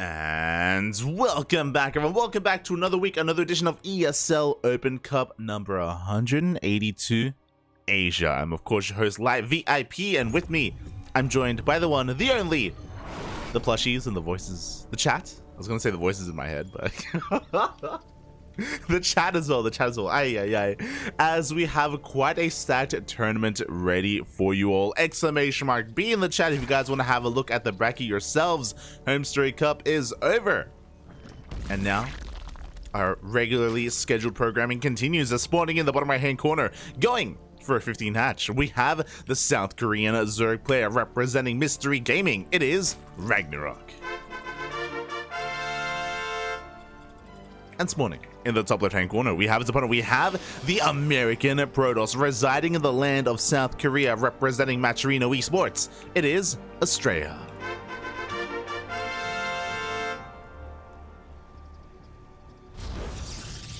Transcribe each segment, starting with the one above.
And welcome back, everyone. Welcome back to another week, another edition of ESL Open Cup number 182 Asia. I'm, of course, your host, Live VIP, and with me, I'm joined by the one, the only, the plushies and the voices, the chat. I was going to say the voices in my head, but the chat as well, as we have quite a stacked tournament ready for you all. Exclamation mark, be in the chat if you guys want to have a look at the bracket yourselves. Home Story Cup is over. And now, our regularly scheduled programming continues as spawning in the bottom right hand corner, going for a 15 hatch. We have the South Korean Zerg player representing Mystery Gaming. It is RagnaroK. And spawning in the top left hand corner, we have his opponent. We have the American Protoss residing in the land of South Korea, representing Matcherino Esports. It is Astrea.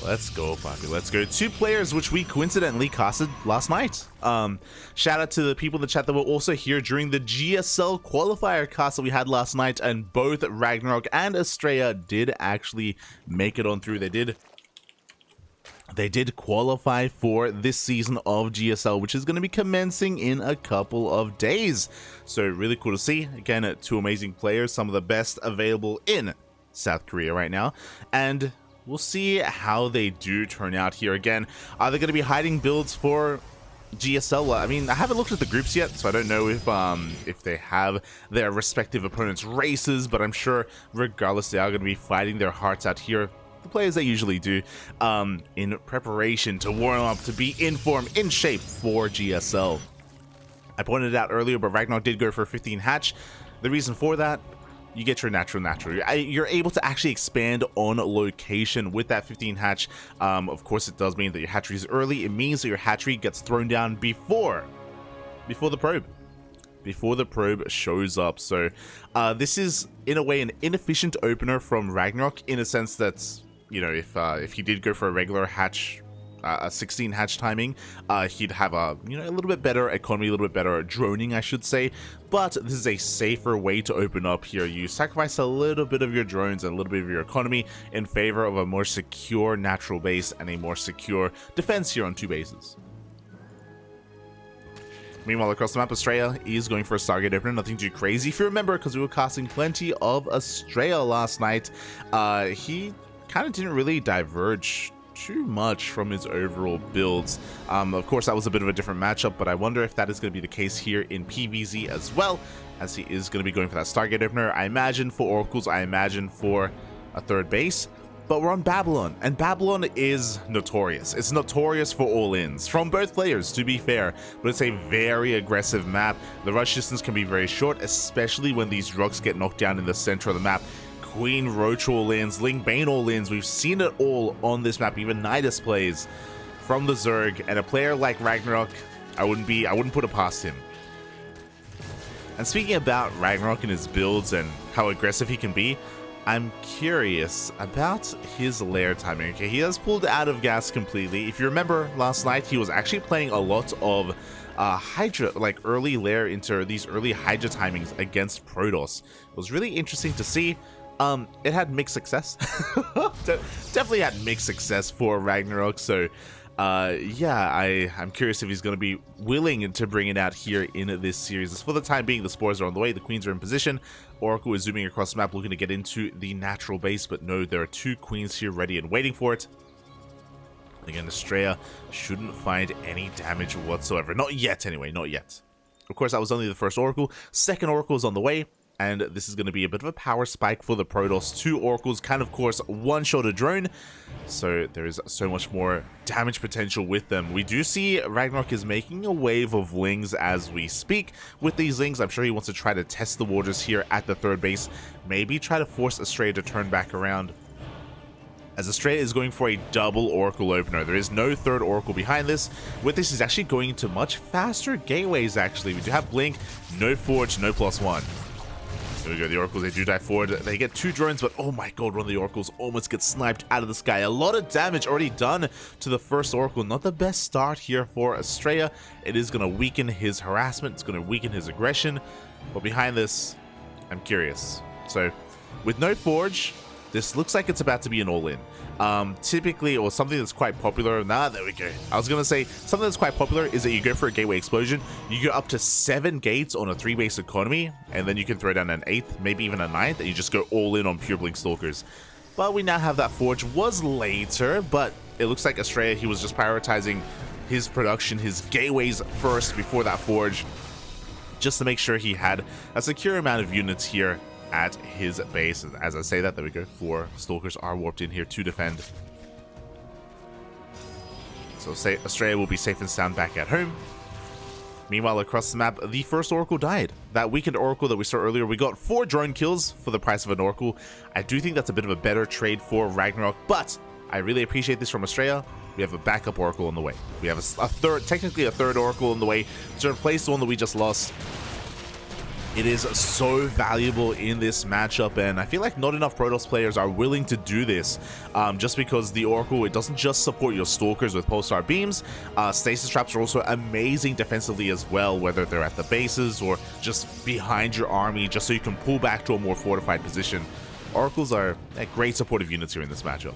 Let's go, Poppy. Let's go. Two players which we coincidentally casted last night. Shout out to the people in the chat that were also here during the GSL qualifier cast that we had last night, and both RagnaroK and Astrea did actually make it on through. They did qualify for this season of GSL, which is going to be commencing in a couple of days. So really cool to see. Again, two amazing players, some of the best available in South Korea right now. And we'll see how they do turn out here. Again, are they going to be hiding builds for GSL? I mean, I haven't looked at the groups yet, so I don't know if they have their respective opponents' races, but I'm sure regardless they are going to be fighting their hearts out here. The players they usually do in preparation to warm up, to be in form, in shape for GSL. I pointed it out earlier, but RagnaroK did go for a 15 hatch. The reason for that, you get your natural. You're able to actually expand on location with that 15 hatch. Of course, it does mean that your hatchery is early. It means that your hatchery gets thrown down before the probe. Before the probe shows up. So this is, in a way, an inefficient opener from RagnaroK, in a sense that, you know, if he did go for a regular hatch, a 16 hatch timing, he'd have a little bit better economy, a little bit better droning, I should say. But this is a safer way to open up here. You sacrifice a little bit of your drones and a little bit of your economy in favor of a more secure natural base and a more secure defense here on two bases. Meanwhile, across the map, Astrea is going for a Stargate opener. Nothing too crazy, if you remember, because we were casting plenty of Astrea last night. He kind of didn't really diverge too much from his overall builds. Of course, that was a bit of a different matchup, but I wonder if that is going to be the case here in PvZ as well, as he is going to be going for that Stargate opener. I imagine for Oracles, I imagine for a third base. But we're on Babylon, and Babylon is notorious. It's notorious for all-ins, from both players, to be fair, but it's a very aggressive map. The rush distance can be very short, especially when these drugs get knocked down in the center of the map. Queen Roach all-ins, Ling Bane all-ins, we've seen it all on this map. Even Nidus plays from the Zerg, and a player like RagnaroK, I wouldn't put it past him. And speaking about RagnaroK and his builds and how aggressive he can be, I'm curious about his lair timing. Okay, he has pulled out of gas completely. If you remember last night, he was actually playing a lot of Hydra, like early lair into these early Hydra timings against Protoss. It was really interesting to see. It had mixed success. Definitely had mixed success for RagnaroK. So yeah, I'm curious if he's going to be willing to bring it out here in this series. As for the time being, the spores are on the way, the queens are in position. Oracle is zooming across the map, looking to get into the natural base, but no, there are two queens here ready and waiting for it. Again, Astrea shouldn't find any damage whatsoever. Not yet, anyway, not yet. Of course, that was only the first Oracle. Second Oracle is on the way, and this is going to be a bit of a power spike for the Protoss. Two Oracles can, of course, one-shot a drone, so there is so much more damage potential with them. We do see RagnaroK is making a wave of Lings as we speak. With these Lings, I'm sure he wants to try to test the waters here at the third base, maybe try to force Astrea to turn back around, as Astrea is going for a double Oracle opener. There is no third Oracle behind this. With this, he's actually going into much faster gateways, actually. We do have Blink, no Forge, no +1. There we go, the Oracles, they do die forward. They get two drones, but oh my god, one of the Oracles almost gets sniped out of the sky. A lot of damage already done to the first Oracle. Not the best start here for Astrea. It is going to weaken his harassment. It's going to weaken his aggression. But behind this, I'm curious. So With no Forge, this looks like it's about to be an all-in. Typically, or something that's quite popular. There we go. I was gonna say something that's quite popular is that you go for a gateway explosion. You go up to 7 gates on a 3-base economy, and then you can throw down an 8th, maybe even a 9th, and you just go all in on pure blink stalkers. But we now have that Forge. Was later, but it looks like Astrea, he was just prioritizing his production, his gateways first before that Forge, just to make sure he had a secure amount of units here at his base. As I say that, there we go. 4 stalkers are warped in here to defend. So say Astrea will be safe and sound back at home. Meanwhile, across the map, the first Oracle died. That weakened Oracle that we saw earlier, we got 4 drone kills for the price of an Oracle. I do think that's a bit of a better trade for RagnaroK, but I really appreciate this from Astrea. We have a backup Oracle on the way. We have a third, technically a third Oracle on the way to replace the one that we just lost. It is so valuable in this matchup, and I feel like not enough Protoss players are willing to do this, just because the Oracle, it doesn't just support your Stalkers with Pulsar Beams. Stasis Traps are also amazing defensively as well, whether they're at the bases or just behind your army, just so you can pull back to a more fortified position. Oracles are great supportive units here in this matchup.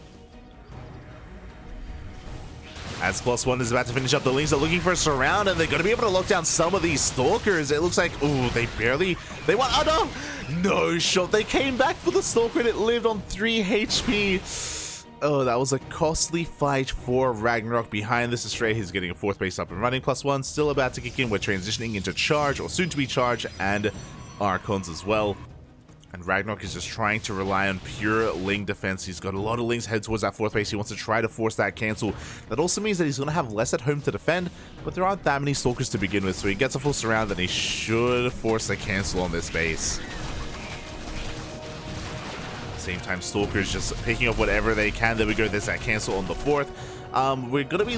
As +1 is about to finish up, the Lings are looking for a surround, and they're going to be able to lock down some of these Stalkers. It looks like, oh, they want, oh no! No shot, they came back for the Stalker and it lived on 3 HP. Oh, that was a costly fight for RagnaroK. Behind this, Astrea, he's getting a 4th base up and running. +1 still about to kick in. We're transitioning into Charge, or soon to be Charge, and Archons as well. And RagnaroK is just trying to rely on pure Ling defense. He's got a lot of Lings head towards that 4th base. He wants to try to force that cancel. That also means that he's going to have less at home to defend, but there aren't that many Stalkers to begin with, so he gets a full surround, and he should force the cancel on this base. Same time, Stalkers just picking up whatever they can. There we go, there's that cancel on the 4th. We're going to be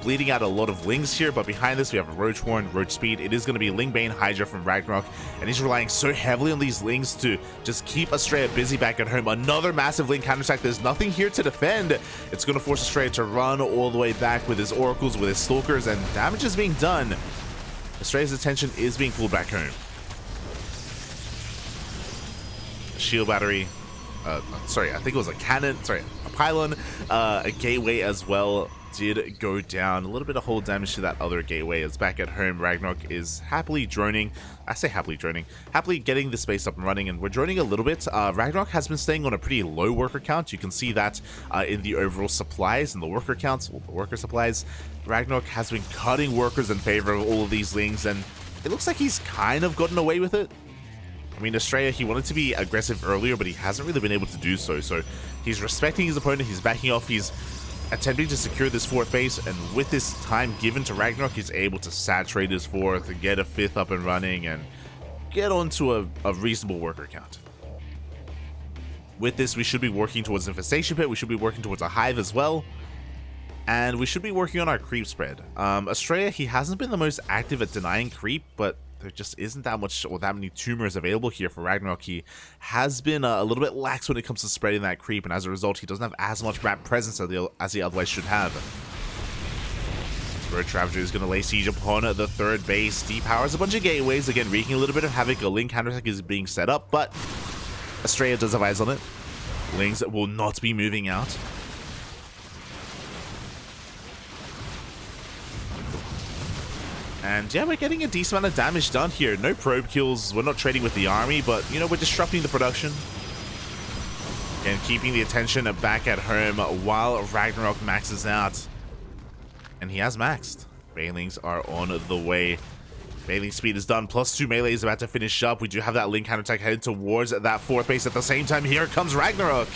bleeding out a lot of Lings here, but behind this we have a Roach Horn, Roach Speed. It is going to be Ling Bane Hydra from RagnaroK, and he's relying so heavily on these Lings to just keep Astrea busy back at home. Another massive Ling counterattack. There's nothing here to defend. It's going to force Astrea to run all the way back with his Oracles, with his Stalkers, and damage is being done. Astrea's attention is being pulled back home. Shield battery. Sorry, I think it was a cannon. Sorry, a pylon, a gateway as well did go down. A little bit of hull damage to that other gateway. As back at home, RagnaroK is happily droning. I say happily droning. Happily getting the space up and running, and we're droning a little bit. RagnaroK has been staying on a pretty low worker count. You can see that in the overall supplies and the worker counts, well, the worker supplies. RagnaroK has been cutting workers in favor of all of these Lings, and it looks like he's kind of gotten away with it. I mean, Astrea, he wanted to be aggressive earlier, but he hasn't really been able to do so. So he's respecting his opponent, he's backing off, he's attempting to secure this 4th base, and with this time given to RagnaroK, he's able to saturate his 4th and get a 5th up and running and get onto a reasonable worker count. With this, we should be working towards Infestation Pit, we should be working towards a Hive as well, and we should be working on our creep spread. Astrea, he hasn't been the most active at denying creep, but there just isn't that much or that many tumors available here for RagnaroK. He has been a little bit lax when it comes to spreading that creep, and as a result, he doesn't have as much map presence as he otherwise should have. Road Ravager is going to lay siege upon the 3rd base. Depowers a bunch of gateways, again wreaking a little bit of havoc. A Ling counterattack is being set up, but Astrea does have eyes on it. Lings will not be moving out. And yeah, we're getting a decent amount of damage done here. No probe kills. We're not trading with the army, but, you know, we're disrupting the production. And keeping the attention back at home while RagnaroK maxes out. And he has maxed. Banelings are on the way. Bailing speed is done. +2 melee is about to finish up. We do have that Ling counterattack headed towards that 4th base. At the same time, here comes RagnaroK.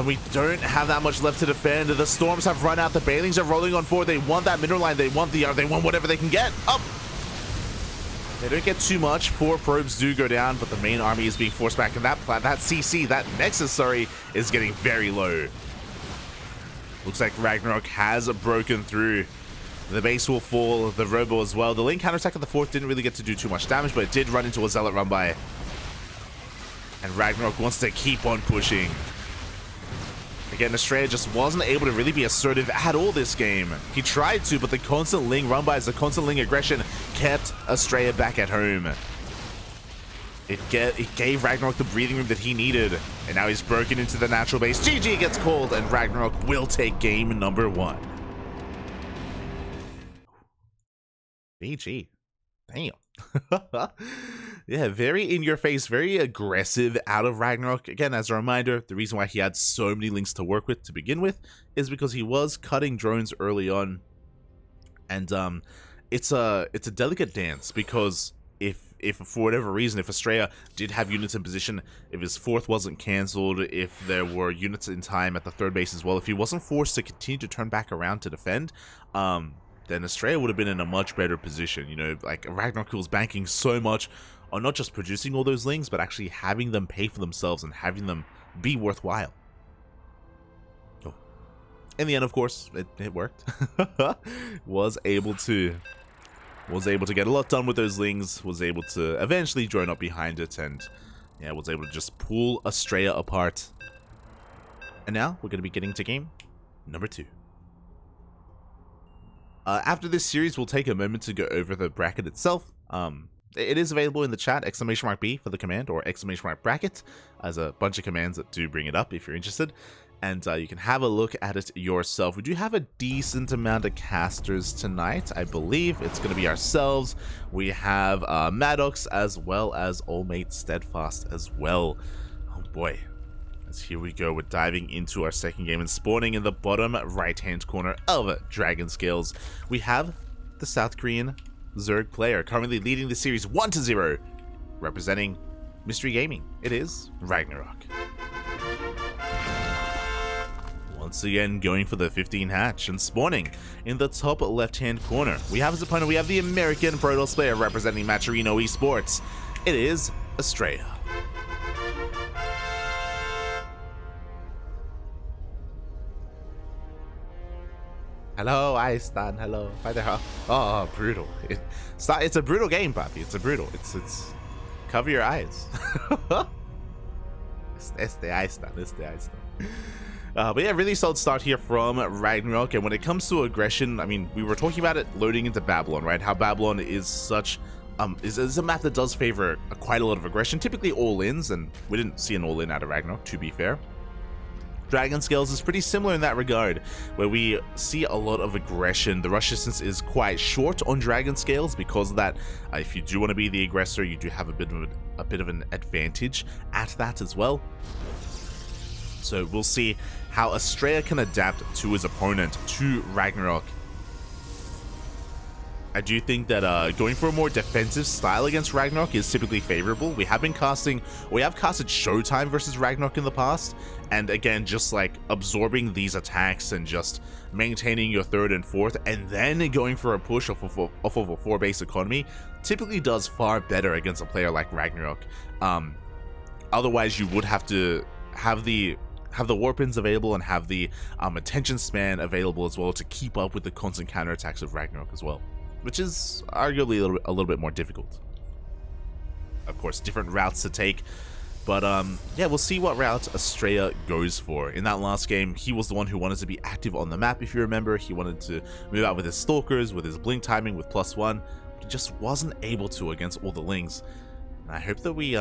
We don't have that much left to defend. The Storms have run out. The Banelings are rolling on forward. They want that mineral line. They want whatever they can get. Up. They don't get too much. 4 probes do go down, but the main army is being forced back, and that CC, that Nexus, sorry, is getting very low. Looks like RagnaroK has broken through. The base will fall. The Robo as well. The Ling counterattack at the 4th didn't really get to do too much damage, but it did run into a Zealot run by. And RagnaroK wants to keep on pushing. Again, Astrea just wasn't able to really be assertive at all this game. He tried to, but the constant Ling run-bys, the constant Ling aggression kept Astrea back at home. It gave RagnaroK the breathing room that he needed, and now he's broken into the natural base. GG gets called, and RagnaroK will take game number 1. GG. Damn. Yeah, very in your face, very aggressive out of RagnaroK. Again, as a reminder, the reason why he had so many links to work with to begin with is because he was cutting drones early on. And it's a delicate dance, because if for whatever reason, if Astrea did have units in position, if his 4th wasn't cancelled, if there were units in time at the 3rd base as well, if he wasn't forced to continue to turn back around to defend, then Astrea would have been in a much better position. You know, like RagnaroK was banking so much on not just producing all those links, but actually having them pay for themselves and having them be worthwhile. Oh. In the end, of course, it worked. was able to get a lot done with those links, was able to eventually drone up behind it, and yeah, was able to just pull Astrea apart. And now we're going to be getting to game number 2. After this series, we'll take a moment to go over the bracket itself. It is available in the chat, !B for the command, or !bracket, as a bunch of commands that do bring it up if you're interested. And you can have a look at it yourself. We do have a decent amount of casters tonight. I believe it's going to be ourselves. We have Maddox, as well as Allmate Steadfast as well. Oh boy. Here we go, we're diving into our second game, and spawning in the bottom right-hand corner of Dragon Scales, we have the South Korean Zerg player, currently leading the series 1-0, representing Mystery Gaming. It is RagnaroK. Once again, going for the 15 hatch, and spawning in the top left-hand corner, we have his opponent, we have the American Protoss player representing Maturino Esports. It is Astrea. Hello, Iceland. Hello. Hi there. Oh, brutal. It's a brutal game, Papi. It's It's cover your eyes. It's the Iceland. But yeah, really solid start here from RagnaroK. And when it comes to aggression, I mean, we were talking about it loading into Babylon, right? How Babylon is such is a map that does favor quite a lot of aggression, typically all-ins, and we didn't see an all-in out of RagnaroK, to be fair. Dragon Scales is pretty similar in that regard, where we see a lot of aggression. The rush distance is quite short on Dragon Scales because of that. If you do want to be the aggressor, you do have a bit of an advantage at that as well. So we'll see how Astrea can adapt to his opponent, to RagnaroK. I do think that going for a more defensive style against RagnaroK is typically favorable. We have casted Showtime versus RagnaroK in the past, and again, just like absorbing these attacks and just maintaining your 3rd and 4th, and then going for a push off of a 4-base economy typically does far better against a player like RagnaroK. Otherwise, you would have to have the warpins available and have the attention span available as well to keep up with the constant counterattacks of RagnaroK as well, which is arguably a little bit more difficult. Of course, different routes to take, but yeah, we'll see what route Astrea goes for. In that last game, he was the one who wanted to be active on the map, if you remember. He wanted to move out with his Stalkers, with his blink timing, with +1, but he just wasn't able to against all the links. And I hope that we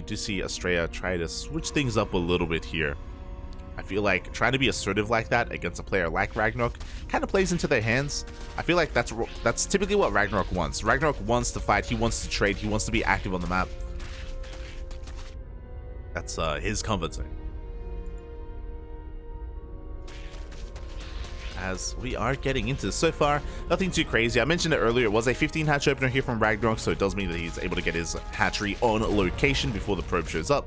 do see Astrea try to switch things up a little bit here. I feel like trying to be assertive like that against a player like RagnaroK kind of plays into their hands. I feel like that's typically what RagnaroK wants. RagnaroK wants to fight, he wants to trade, he wants to be active on the map. That's his comfort zone. As we are getting into this, so far, nothing too crazy. I mentioned it earlier, it was a 15 hatch opener here from RagnaroK, so it does mean that he's able to get his hatchery on location before the probe shows up.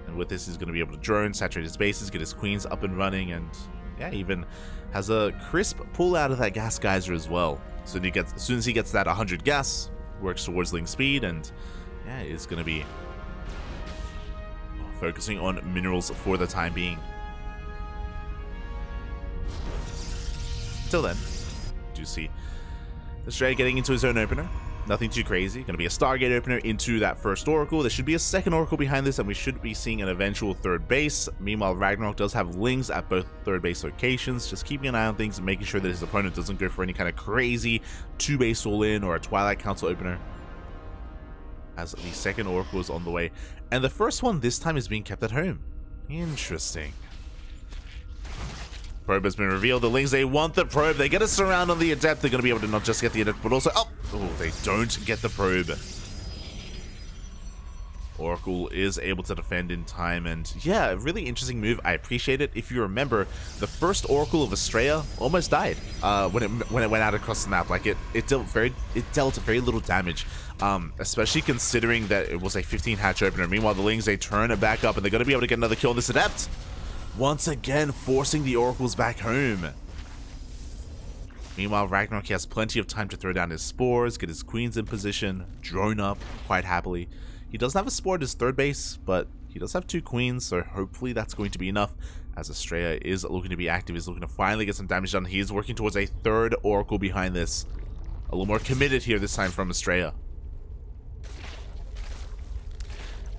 And with this, he's going to be able to drone, saturate his bases, get his queens up and running, and yeah, even has a crisp pull out of that gas geyser as well. So as soon as he gets that 100 gas, works towards link speed, and yeah, is going to be focusing on minerals for the time being. Till then, do see Astrea getting into his own opener. Nothing too crazy. Going to be a Stargate opener into that first Oracle. There should be a second Oracle behind this, and we should be seeing an eventual 3rd base. Meanwhile, RagnaroK does have links at both 3rd base locations, just keeping an eye on things and making sure that his opponent doesn't go for any kind of crazy 2-base all-in or a Twilight Council opener. as the second Oracle is on the way. And the first one this time is being kept at home. Interesting. Probe has been revealed. The Lings, they want the probe. They get a surround on the Adept. They're going to be able to not just get the Adept, but also... Oh, they don't get the probe. Oracle is able to defend in time, and yeah, really interesting move. I appreciate it. If you remember, the first Oracle of Astrea almost died when it went out across the map. Like it dealt very little damage, especially considering that it was a 15 hatch opener. Meanwhile, the Lings, they turn it back up, and they're going to be able to get another kill on this Adept. Once again, forcing the Oracles back home. Meanwhile, RagnaroK has plenty of time to throw down his spores, get his queens in position, drone up quite happily. He doesn't have a spore at his third base, but he does have 2 queens, so hopefully that's going to be enough. As Astrea is looking to be active, he's looking to finally get some damage done. He is working towards a third Oracle behind this. A little more committed here this time from Astrea.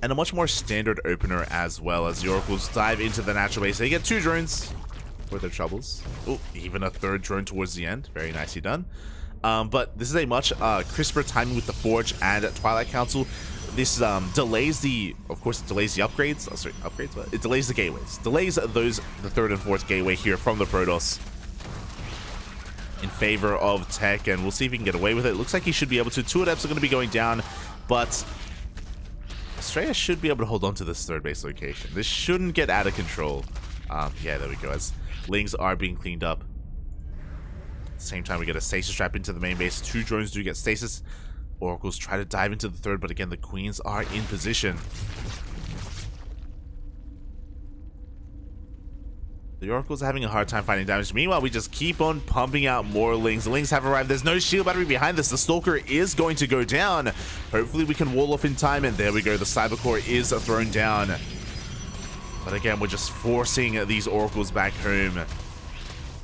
And a much more standard opener as well, as the Oracles dive into the natural base. They get 2 drones for their troubles. Oh, even a third drone towards the end. Very nicely done. But this is a much crisper timing with the Forge and Twilight Council. This delays the, of course, it delays the upgrades. Oh, sorry, upgrades, but it delays the gateways. Delays the 3rd and 4th gateway here from the Protoss in favor of Tech, and we'll see if he can get away with it. Looks like he should be able to. 2 Adepts are going to be going down, but Astrea should be able to hold on to this 3rd base location. This shouldn't get out of control. Yeah, there we go. As Lings are being cleaned up. At the same time, we get a stasis trap into the main base. 2 drones do get stasis. Oracles try to dive into the 3rd, but again, the queens are in position. The Oracles are having a hard time finding damage. Meanwhile, we just keep on pumping out more Lings. The Lings have arrived. There's no shield battery behind this. The Stalker is going to go down. Hopefully, we can wall off in time, and there we go. The Cybercore is thrown down. But again, we're just forcing these Oracles back home.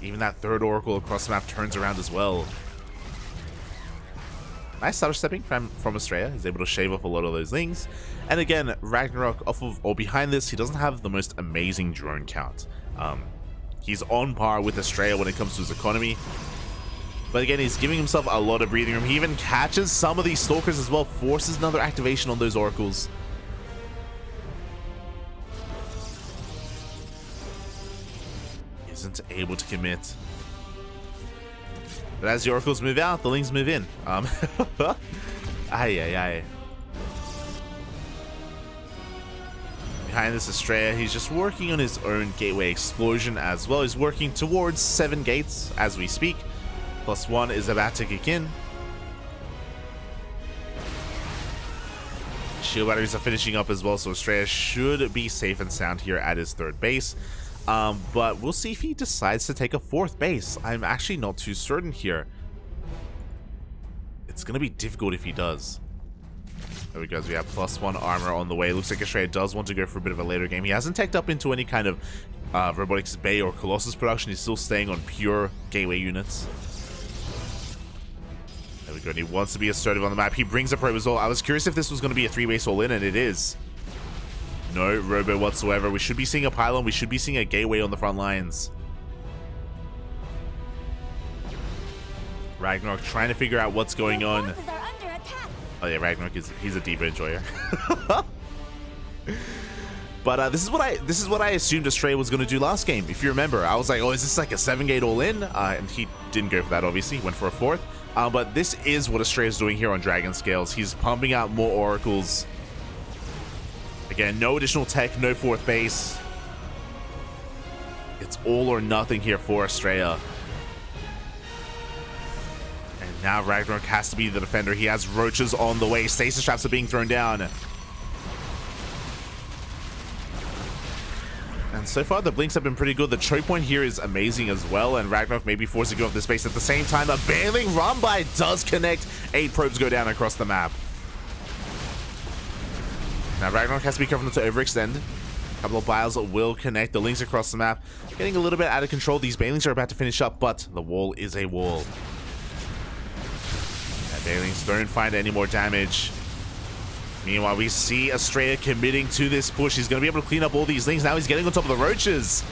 Even that 3rd Oracle across the map turns around as well. Nice stutter stepping from Astrea. He's able to shave off a lot of those Lings. And again, RagnaroK off of or behind this, he doesn't have the most amazing drone count. He's on par with Astrea when it comes to his economy. But again, he's giving himself a lot of breathing room. He even catches some of these Stalkers as well, forces another activation on those Oracles. Isn't able to commit. But as the Oracles move out, the Lings move in. Aye. Behind this Astrea, he's just working on his own gateway explosion as well. He's working towards 7 gates as we speak. +1 is about to kick in. Shield batteries are finishing up as well, so Astrea should be safe and sound here at his 3rd base. But we'll see if he decides to take a 4th base. I'm actually not too certain here. It's going to be difficult if he does. There we go. We have +1 armor on the way. Looks like Astrea does want to go for a bit of a later game. He hasn't teched up into any kind of Robotics Bay or Colossus production. He's still staying on pure gateway units. There we go. And he wants to be assertive on the map. He brings a probe as well. I was curious if this was going to be a 3-base all-in, and it is. No robo whatsoever. We should be seeing a pylon. We should be seeing a gateway on the front lines. RagnaroK trying to figure out what's going on. Oh yeah, RagnaroK he's a deep enjoyer. But this is what I assumed Astrea was going to do last game. If you remember, I was like, oh, is this like a 7-gate all-in? And he didn't go for that, obviously. He went for a 4th. But this is what Astrea is doing here on Dragon Scales. He's pumping out more Oracles. Again, no additional tech, no 4th base. It's all or nothing here for Astrea. And now RagnaroK has to be the defender. He has roaches on the way. Stasis traps are being thrown down. And so far, the blinks have been pretty good. The choke point here is amazing as well. And RagnaroK may be forced to give up this base. At the same time, a bailing run by does connect. 8 probes go down across the map. Now RagnaroK has to be careful not to overextend. A couple of biles will connect the Lings across the map. Getting a little bit out of control. These Banelings are about to finish up, but the wall is a wall. And Banelings don't find any more damage. Meanwhile, we see Astrea committing to this push. He's going to be able to clean up all these Lings. Now he's getting on top of the Roaches.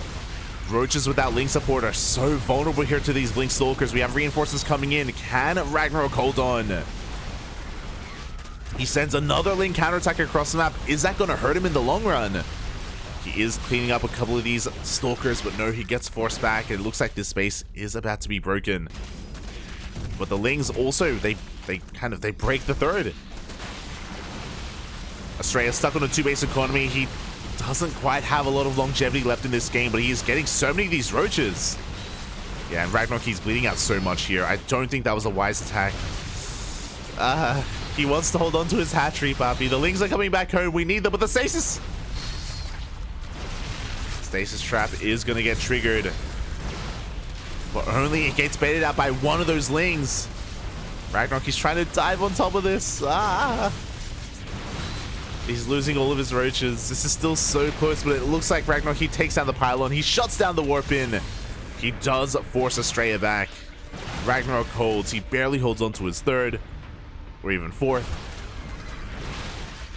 Roaches without Link support are so vulnerable here to these Blink Stalkers. We have reinforcements coming in. Can RagnaroK hold on? He sends another Ling counterattack across the map. Is that going to hurt him in the long run? He is cleaning up a couple of these stalkers, but no, he gets forced back. It looks like this base is about to be broken. But the Lings also, they break the third. Astrea stuck on a 2-base economy. He doesn't quite have a lot of longevity left in this game, but he is getting so many of these roaches. Yeah, and RagnaroK, he's bleeding out so much here. I don't think that was a wise attack. He wants to hold on to his hatchery, Papi. The Lings are coming back home. We need them with the stasis. Stasis trap is going to get triggered. But only it gets baited out by one of those Lings. RagnaroK, he's trying to dive on top of this. He's losing all of his roaches. This is still so close, but it looks like RagnaroK, he takes down the pylon. He shuts down the warp in. He does force Astrea back. RagnaroK holds. He barely holds on to his third or even fourth.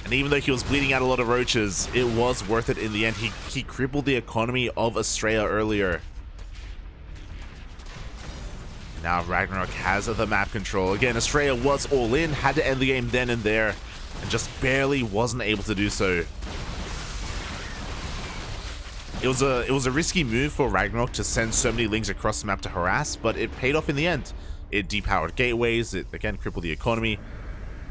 And even though he was bleeding out a lot of roaches, it was worth it in the end. He crippled the economy of Astrea earlier. Now RagnaroK has the map control. Again, Astrea was all in, had to end the game then and there, and just barely wasn't able to do so. It was a risky move for RagnaroK to send so many Lings across the map to harass, but it paid off in the end. It depowered gateways, it again crippled the economy,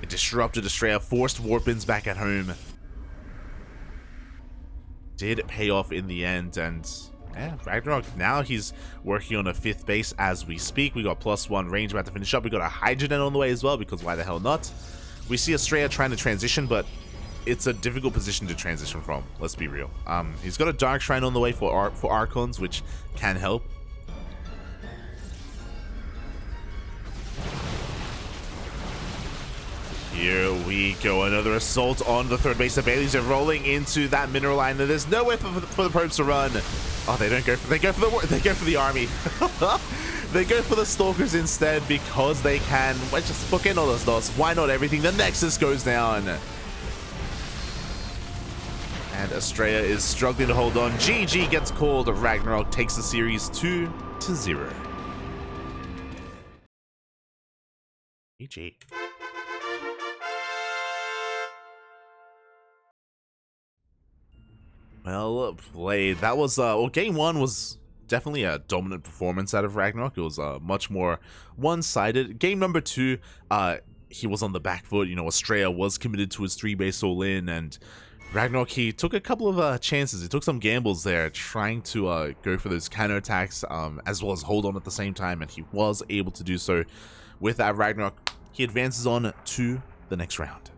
it disrupted Astrea, forced warp-ins back at home. Did pay off in the end, and yeah, RagnaroK, now he's working on a 5th base as we speak. We got +1 range about to finish up. We got a Hydrogen on the way as well, because why the hell not? We see Astrea trying to transition, but it's a difficult position to transition from, let's be real. He's got a Dark Shrine on the way for Archons, which can help. Here we go, another assault on the 3rd base. The Baileys are rolling into that mineral line, and there's nowhere for the probes to run. Oh, they go for the army. They go for the stalkers instead because they can. Well, just book in all those dots. Why not everything? The Nexus goes down. And Astrea is struggling to hold on. GG gets called. RagnaroK takes the series 2-0. GG. Well played. That was, well, game 1 was definitely a dominant performance out of RagnaroK. It was much more one-sided. Game number 2, he was on the back foot. You know, Astrea was committed to his 3-base all-in, and RagnaroK, he took a couple of chances. He took some gambles there, trying to go for those counterattacks, as well as hold on at the same time, and he was able to do so. With that, RagnaroK, he advances on to the next round.